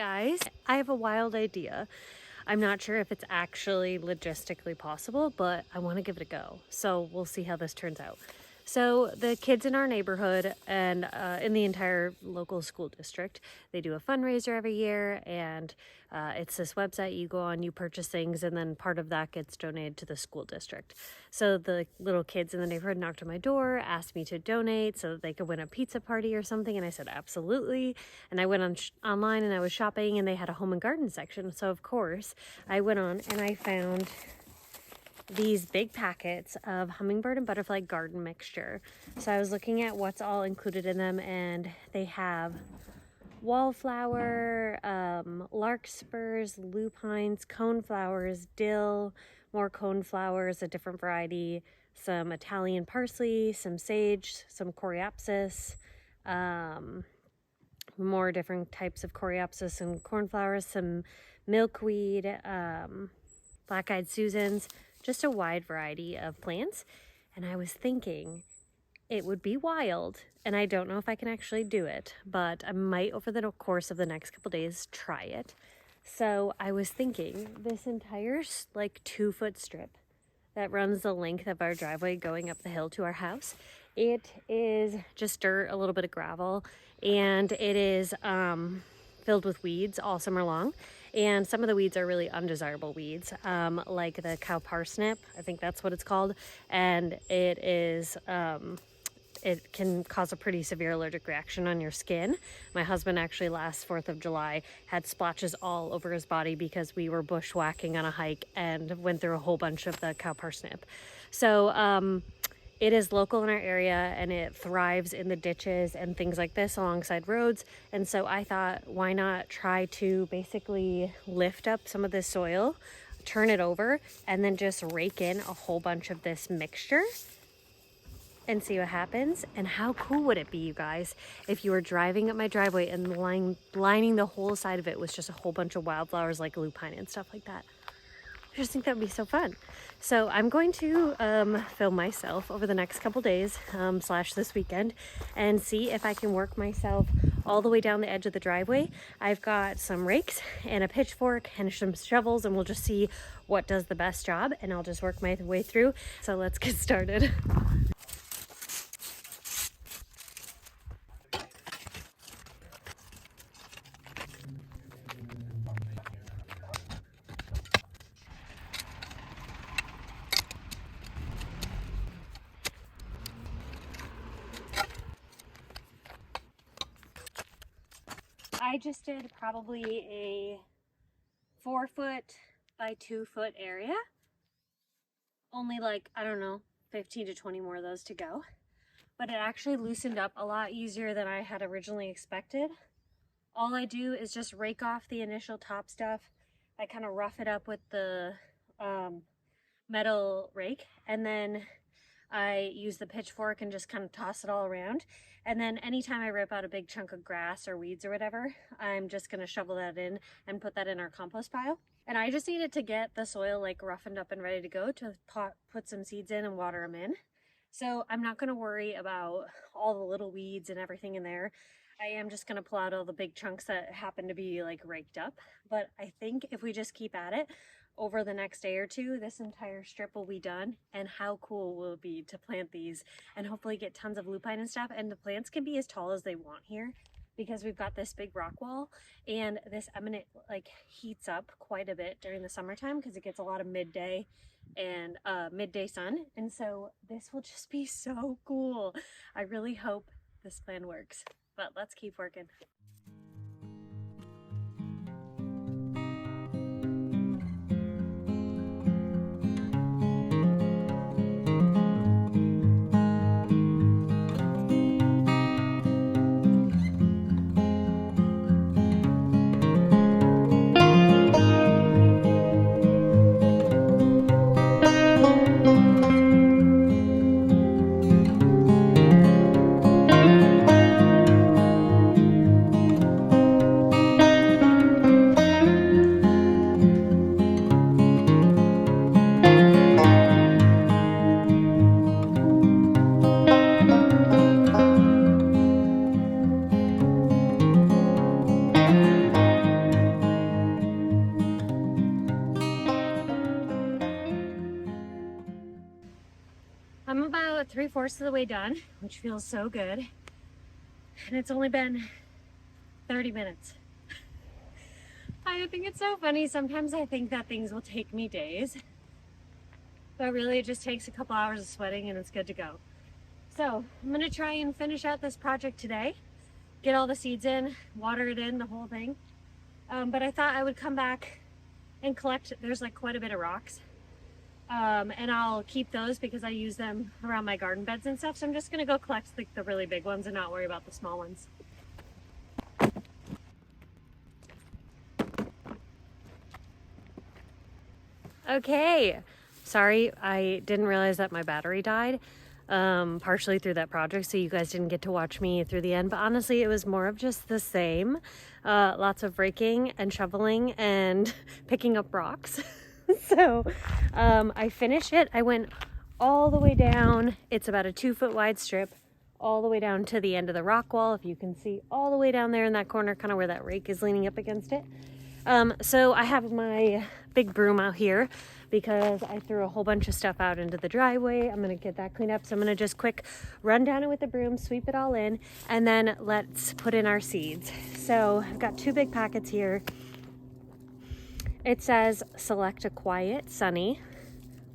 Guys, I have a wild idea. I'm not sure if it's actually logistically possible, but I want to give it a go. So we'll see how this turns out. So the kids in our neighborhood and in the entire local school district, they do a fundraiser every year, and it's this website you go on, you purchase things, and then part of that gets donated to the school district. So the little kids in the neighborhood knocked on my door, asked me to donate so that they could win a pizza party or something, and I said absolutely. And I went on online and I was shopping, and they had a home and garden section. So of course I went on and I found these big packets of hummingbird and butterfly garden mixture. So I was looking at what's all included in them, and they have wallflower, larkspurs, lupines, coneflowers, dill, more coneflowers, a different variety, some Italian parsley, some sage, some coreopsis, more different types of coreopsis and cornflowers, some milkweed, black-eyed Susans, just a wide variety of plants. And I was thinking it would be wild, and I don't know if I can actually do it, but I might over the course of the next couple days try it. So I was thinking this entire like 2-foot strip that runs the length of our driveway going up the hill to our house, it is just dirt, a little bit of gravel, and it is filled with weeds all summer long. And some of the weeds are really undesirable weeds, like the cow parsnip, I think that's what it's called. And it is, it can cause a pretty severe allergic reaction on your skin. My husband actually last 4th of July had splotches all over his body because we were bushwhacking on a hike and went through a whole bunch of the cow parsnip. So, it is local in our area, and it thrives in the ditches and things like this alongside roads. And so I thought, why not try to basically lift up some of this soil, turn it over, and then just rake in a whole bunch of this mixture and see what happens. And how cool would it be, you guys, if you were driving up my driveway and lining the whole side of it with just a whole bunch of wildflowers like lupine and stuff like that. I just think that would be so fun. So I'm going to film myself over the next couple days / this weekend and see if I can work myself all the way down the edge of the driveway. I've got some rakes and a pitchfork and some shovels, and we'll just see what does the best job, and I'll just work my way through. So let's get started. I just did probably a 4-foot by 2-foot area. Only like, I don't know, 15 to 20 more of those to go. But it actually loosened up a lot easier than I had originally expected. All I do is just rake off the initial top stuff. I kind of rough it up with the metal rake, and then I use the pitchfork and just kind of toss it all around. And then anytime I rip out a big chunk of grass or weeds or whatever, I'm just going to shovel that in and put that in our compost pile. And I just needed to get the soil like roughened up and ready to go to put some seeds in and water them in. So I'm not going to worry about all the little weeds and everything in there. I am just going to pull out all the big chunks that happen to be like raked up. But I think if we just keep at it, over the next day or two, this entire strip will be done. And how cool will it be to plant these and hopefully get tons of lupine and stuff. And the plants can be as tall as they want here because we've got this big rock wall, and this eminent like heats up quite a bit during the summertime because it gets a lot of midday and midday sun. And so this will just be so cool. I really hope this plan works, but let's keep working. about 3/4 of the way done, which feels so good. And it's only been 30 minutes. I think it's so funny. Sometimes I think that things will take me days, but really it just takes a couple hours of sweating and it's good to go. So I'm gonna try and finish out this project today, get all the seeds in, water it in, the whole thing. But I thought I would come back and collect, there's like quite a bit of rocks. And I'll keep those because I use them around my garden beds and stuff. So I'm just gonna go collect like the really big ones and not worry about the small ones. Okay, sorry, I didn't realize that my battery died partially through that project, so you guys didn't get to watch me through the end, but honestly it was more of just the same. Lots of raking and shoveling and picking up rocks. So I finished it. I went all the way down. It's about a 2-foot wide strip all the way down to the end of the rock wall, if you can see, all the way down there in that corner, kind of where that rake is leaning up against it. So I have my big broom out here because I threw a whole bunch of stuff out into the driveway. I'm gonna get that cleaned up. So I'm gonna just quick run down it with the broom, sweep it all in, and then let's put in our seeds. So I've got 2 big packets here. It says select a quiet, sunny.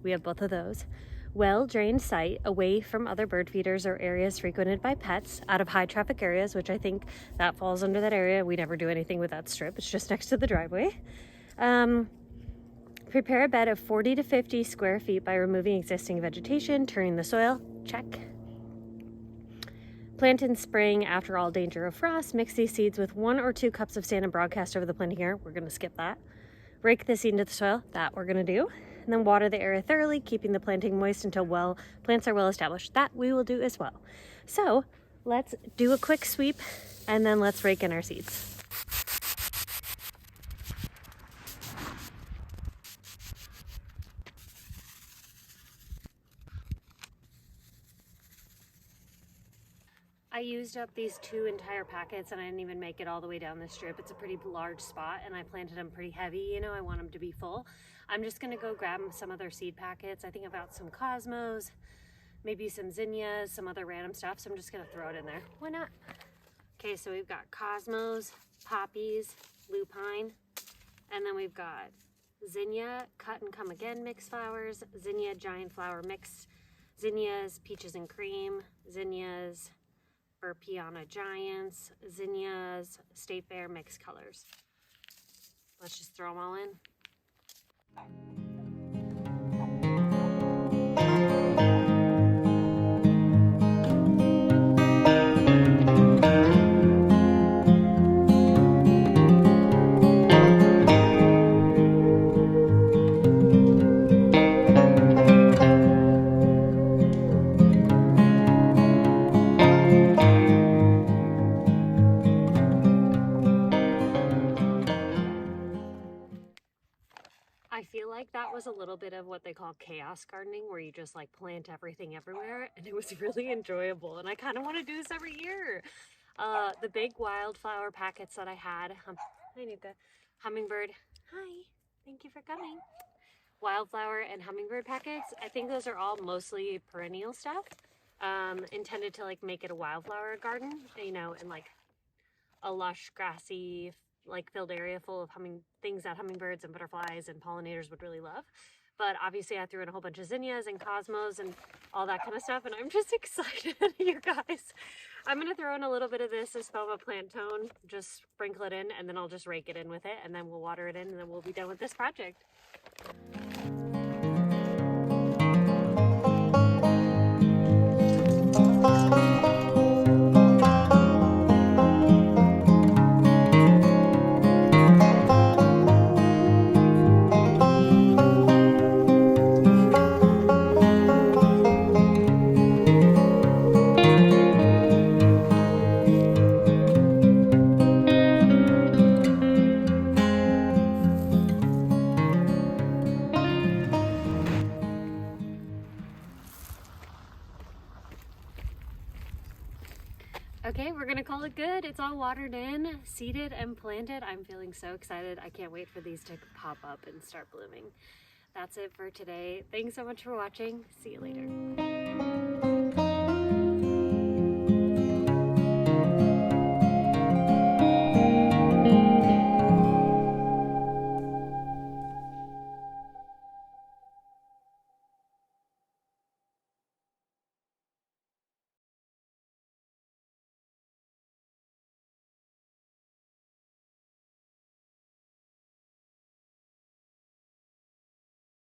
We have both of those. Well-drained site away from other bird feeders or areas frequented by pets, out of high traffic areas, which I think that falls under that area. We never do anything with that strip. It's just next to the driveway. Prepare a bed of 40 to 50 square feet by removing existing vegetation, turning the soil, check. Plant in spring after all danger of frost. Mix these seeds with 1 or 2 cups of sand and broadcast over the planting area. We're gonna skip that. Rake the seed into the soil, that we're gonna do. And then water the area thoroughly, keeping the planting moist until plants are well established. That we will do as well. So let's do a quick sweep and then let's rake in our seeds. I used up these 2 entire packets and I didn't even make it all the way down the strip. It's a pretty large spot and I planted them pretty heavy, you know, I want them to be full. I'm just gonna go grab some other seed packets. I think I've got some cosmos, maybe some zinnias, some other random stuff, so I'm just gonna throw it in there. Why not? Okay, so we've got cosmos, poppies, lupine, and then we've got zinnia, cut and come again mixed flowers, zinnia giant flower mixed, zinnias, peaches and cream, zinnias, Piana Giants, zinnias, State Fair mixed colors. Let's just throw them all in. I feel like that was a little bit of what they call chaos gardening, where you just like plant everything everywhere, and it was really enjoyable, and I kind of want to do this every year. The big wildflower packets that I had, hi Nuka, hummingbird, hi, thank you for coming. Wildflower and hummingbird packets, I think those are all mostly perennial stuff, intended to like make it a wildflower garden, you know, and like a lush grassy like filled area full of things that hummingbirds and butterflies and pollinators would really love. But obviously I threw in a whole bunch of zinnias and cosmos and all that kind of stuff, and I'm just excited, you guys. I'm gonna throw in a little bit of this Espoma plant tone, just sprinkle it in, and then I'll just rake it in with it, and then we'll water it in, and then we'll be done with this project. Okay, we're gonna call it good. It's all watered in, seeded, and planted. I'm feeling so excited. I can't wait for these to pop up and start blooming. That's it for today. Thanks so much for watching. See you later.